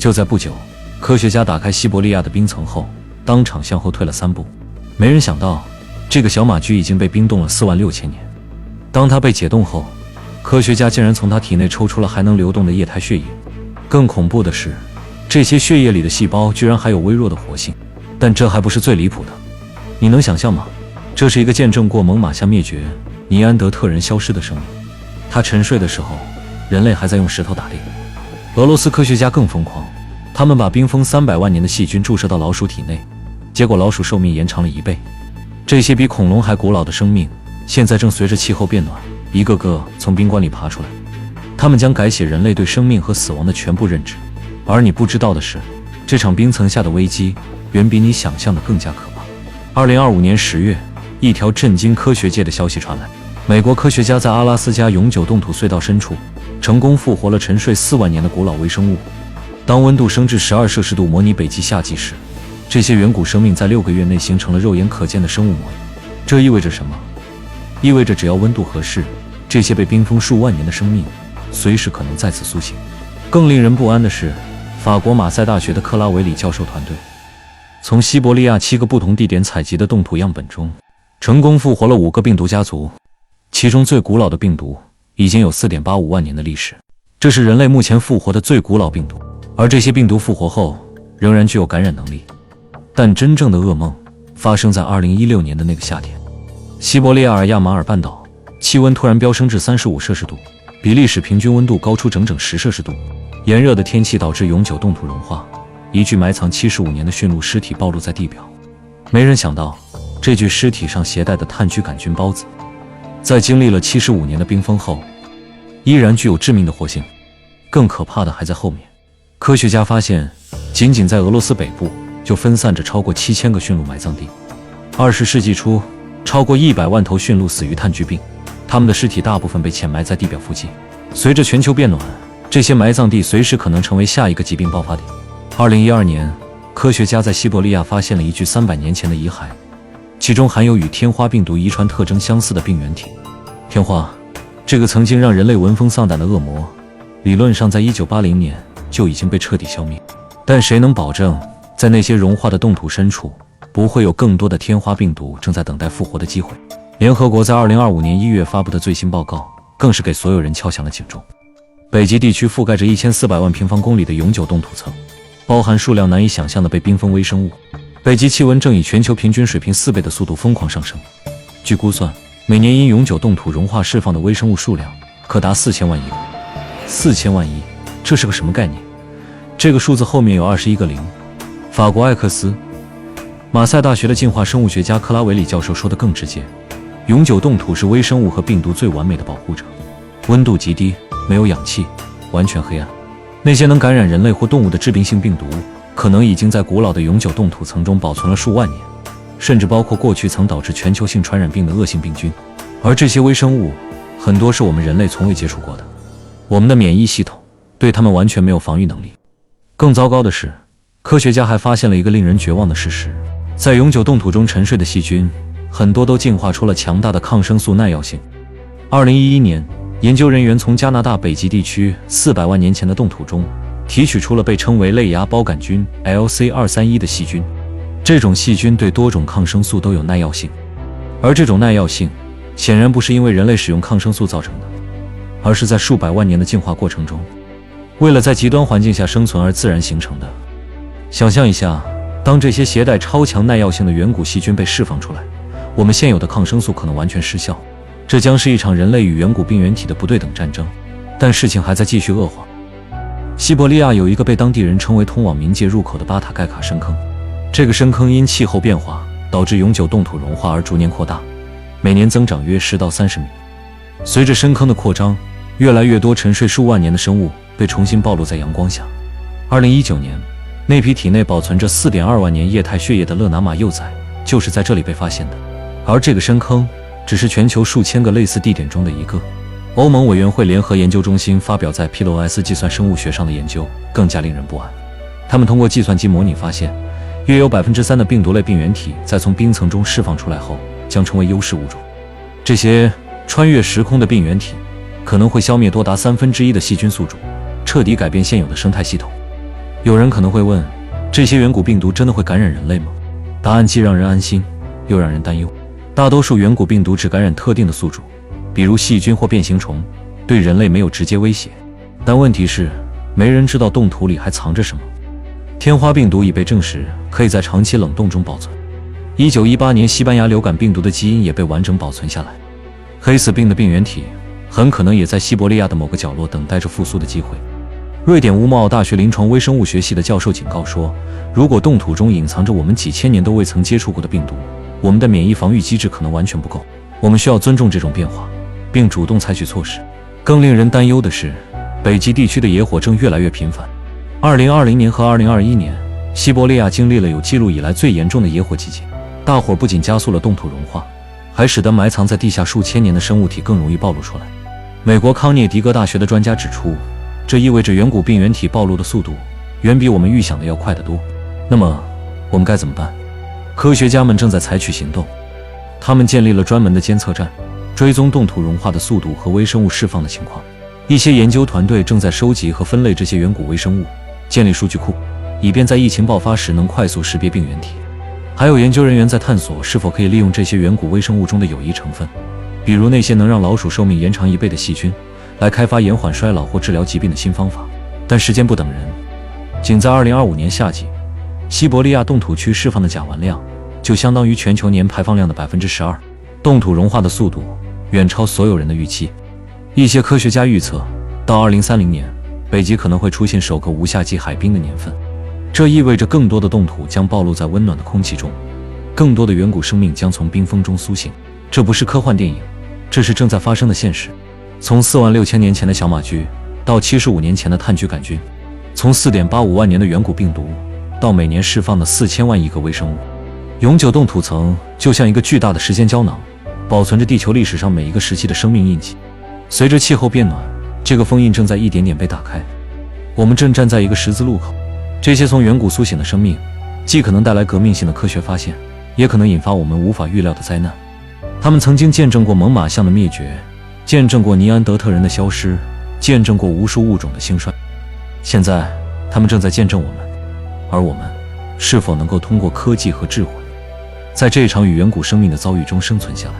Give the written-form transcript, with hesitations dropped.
就在不久，科学家打开西伯利亚的冰层后，当场向后退了3步。没人想到，这个小马驹已经被冰冻了46000年。当它被解冻后，科学家竟然从它体内抽出了还能流动的液态血液。更恐怖的是，这些血液里的细胞居然还有微弱的活性。但这还不是最离谱的，你能想象吗？这是一个见证过猛犸象灭绝、尼安德特人消失的生命。他沉睡的时候，人类还在用石头打猎。俄罗斯科学家更疯狂，他们把冰封300万年的细菌注射到老鼠体内，结果老鼠寿命延长了1倍。这些比恐龙还古老的生命，现在正随着气候变暖，一个个从冰棺里爬出来。他们将改写人类对生命和死亡的全部认知。而你不知道的是，这场冰层下的危机远比你想象的更加可怕。2025年10月，一条震惊科学界的消息传来：美国科学家在阿拉斯加永久冻土隧道深处成功复活了沉睡4万年的古老微生物。当温度升至12摄氏度模拟北极夏季时，这些远古生命在6个月内形成了肉眼可见的生物模样。这意味着什么？意味着只要温度合适，这些被冰封数万年的生命随时可能再次苏醒。更令人不安的是，法国马赛大学的克拉维里教授团队从西伯利亚7个不同地点采集的冻土样本中，成功复活了5个病毒家族，其中最古老的病毒已经有 4.85 万年的历史。这是人类目前复活的最古老病毒，而这些病毒复活后仍然具有感染能力。但真正的噩梦发生在2016年的那个夏天，西伯利亚尔亚马尔半岛气温突然飙升至35摄氏度，比历史平均温度高出整整10摄氏度。炎热的天气导致永久冻土融化，一具埋藏75年的驯鹿尸体暴露在地表。没人想到，这具尸体上携带的炭疽杆菌孢子，在经历了75年的冰封后，依然具有致命的活性。更可怕的还在后面。科学家发现，仅仅在俄罗斯北部就分散着超过7000个驯鹿埋葬地。20世纪初，超过100万头驯鹿死于炭疽病，它们的尸体大部分被潜埋在地表附近。随着全球变暖，这些埋葬地随时可能成为下一个疾病爆发点。2012年，科学家在西伯利亚发现了一具300年前的遗骸，其中含有与天花病毒遗传特征相似的病原体。天花，这个曾经让人类闻风丧胆的恶魔，理论上在1980年就已经被彻底消灭。但谁能保证，在那些融化的冻土深处，不会有更多的天花病毒正在等待复活的机会？联合国在2025年1月发布的最新报告，更是给所有人敲响了警钟。北极地区覆盖着1400万平方公里的永久冻土层，包含数量难以想象的被冰封微生物。北极气温正以全球平均水平4倍的速度疯狂上升。据估算，每年因永久冻土融化释放的微生物数量可达4000万亿个。4000万亿，这是个什么概念？这个数字后面有21个零。法国艾克斯马赛大学的进化生物学家克拉维里教授说得更直接：永久冻土是微生物和病毒最完美的保护者。温度极低，没有氧气，完全黑暗。那些能感染人类或动物的致病性病毒，可能已经在古老的永久冻土层中保存了数万年，甚至包括过去曾导致全球性传染病的恶性病菌。而这些微生物，很多是我们人类从未接触过的。我们的免疫系统对它们完全没有防御能力。更糟糕的是，科学家还发现了一个令人绝望的事实：在永久冻土中沉睡的细菌，很多都进化出了强大的抗生素耐药性。2011年，研究人员从加拿大北极地区400万年前的冻土中提取出了被称为类芽孢杆菌 LC231 的细菌。这种细菌对多种抗生素都有耐药性，而这种耐药性显然不是因为人类使用抗生素造成的，而是在数百万年的进化过程中，为了在极端环境下生存而自然形成的。想象一下，当这些携带超强耐药性的远古细菌被释放出来，我们现有的抗生素可能完全失效。这将是一场人类与远古病原体的不对等战争。但事情还在继续恶化。西伯利亚有一个被当地人称为通往冥界入口的巴塔盖卡深坑，这个深坑因气候变化导致永久冻土融化而逐年扩大，每年增长约10到30米。随着深坑的扩张，越来越多沉睡数万年的生物被重新暴露在阳光下。2019年，那批体内保存着 4.2 万年液态血液的勒拿马幼崽就是在这里被发现的。而这个深坑只是全球数千个类似地点中的一个。欧盟委员会联合研究中心发表在 PLOS 计算生物学上的研究更加令人不安。他们通过计算机模拟发现，约有 3% 的病毒类病原体在从冰层中释放出来后将成为优势物种。这些穿越时空的病原体可能会消灭多达1/3的细菌宿主，彻底改变现有的生态系统。有人可能会问，这些远古病毒真的会感染人类吗？答案既让人安心，又让人担忧。大多数远古病毒只感染特定的宿主，比如细菌或变形虫，对人类没有直接威胁。但问题是，没人知道冻土里还藏着什么。天花病毒已被证实可以在长期冷冻中保存。1918年，西班牙流感病毒的基因也被完整保存下来。黑死病的病原体很可能也在西伯利亚的某个角落等待着复苏的机会。瑞典乌姆奥大学临床微生物学系的教授警告说，如果冻土中隐藏着我们几千年都未曾接触过的病毒，我们的免疫防御机制可能完全不够。我们需要尊重这种变化，并主动采取措施。更令人担忧的是，北极地区的野火正越来越频繁。2020年和2021年，西伯利亚经历了有记录以来最严重的野火季节。大火不仅加速了冻土融化，还使得埋藏在地下数千年的生物体更容易暴露出来。美国康涅狄格大学的专家指出，这意味着远古病原体暴露的速度远比我们预想的要快得多。那么，我们该怎么办？科学家们正在采取行动，他们建立了专门的监测站，追踪冻土融化的速度和微生物释放的情况。一些研究团队正在收集和分类这些远古微生物，建立数据库，以便在疫情爆发时能快速识别病原体。还有研究人员在探索是否可以利用这些远古微生物中的有益成分，比如那些能让老鼠寿命延长1倍的细菌，来开发延缓衰老或治疗疾病的新方法。但时间不等人，仅在2025年夏季，西伯利亚冻土区释放的甲烷量就相当于全球年排放量的12%。冻土融化的速度远超所有人的预期。一些科学家预测，到2030年，北极可能会出现首个无夏季海冰的年份。这意味着更多的冻土将暴露在温暖的空气中，更多的远古生命将从冰封中苏醒。这不是科幻电影，这是正在发生的现实。从46000年前的小马驹到75年前的炭疽杆菌，从4.85万年的远古病毒到每年释放的4000万亿个微生物，永久冻土层就像一个巨大的时间胶囊，保存着地球历史上每一个时期的生命印记。随着气候变暖，这个封印正在一点点被打开。我们正站在一个十字路口，这些从远古苏醒的生命，既可能带来革命性的科学发现，也可能引发我们无法预料的灾难。他们曾经见证过猛犸象的灭绝，见证过尼安德特人的消失，见证过无数物种的兴衰。现在，他们正在见证我们，而我们是否能够通过科技和智慧，在这场与远古生命的遭遇中生存下来？